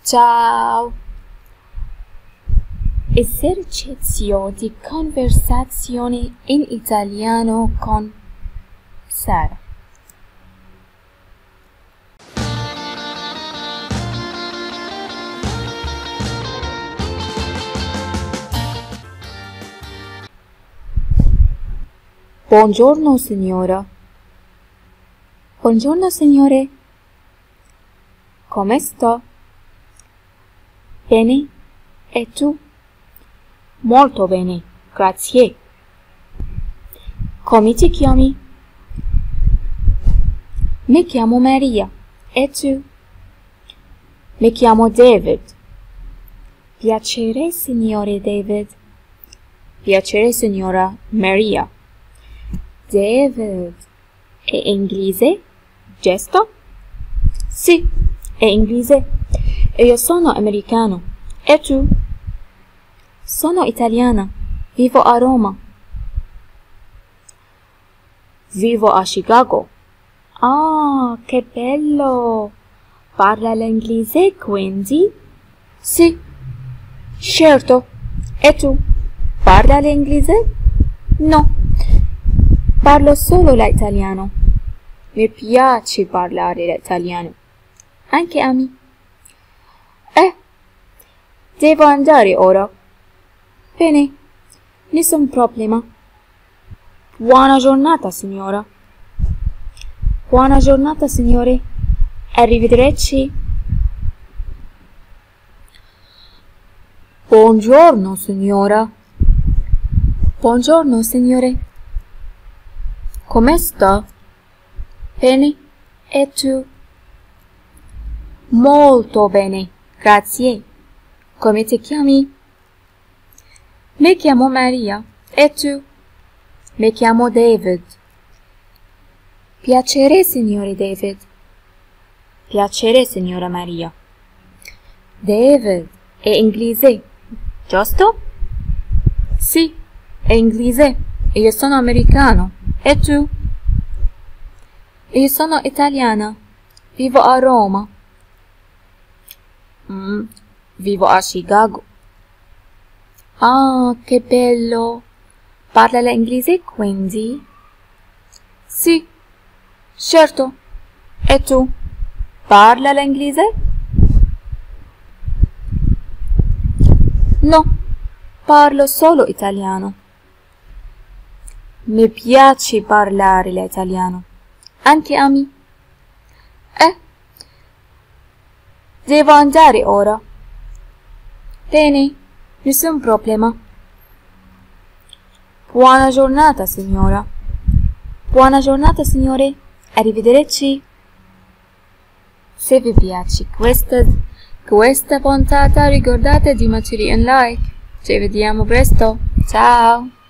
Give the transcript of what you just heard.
Ciao! Esercizio di conversazione in italiano con Sara. Buongiorno signora. Buongiorno signore. Come sta? Bene. E tu? Molto bene, grazie. Come ti chiami? Mi chiamo Maria. E tu? Mi chiamo David. Piacere, signore David. Piacere, signora Maria. David. È inglese? Gesto? Sì, è inglese. E io sono americano. E tu? Sono italiana. Vivo a Roma. Vivo a Chicago. Ah, che bello! Parla l'inglese quindi? Sì, certo. E tu? Parla l'inglese? No, parlo solo l'italiano. Mi piace parlare l'italiano. Anche a me. Devo andare ora. Bene, nessun problema. Buona giornata, signora. Buona giornata, signore. Arrivederci. Buongiorno, signora. Buongiorno, signore. Come sta? Bene. E tu? Molto bene, grazie. Come ti chiami? Mi chiamo Maria. E tu? Mi chiamo David. Piacere, signore David. Piacere, signora Maria. David è inglese, giusto? Sì, è inglese. E io sono americano. E tu? Io sono italiana. Vivo a Roma. Vivo a Chicago. Ah, che bello! Parla l'inglese quindi? Sì, certo. E tu? Parla l'inglese? No, parlo solo italiano. Mi piace parlare l'italiano. Anche a me. Devo andare ora. Bene, nessun problema. Buona giornata, signora. Buona giornata, signore. Arrivederci. Se vi piace questa puntata, ricordate di mettere un like. Ci vediamo presto. Ciao.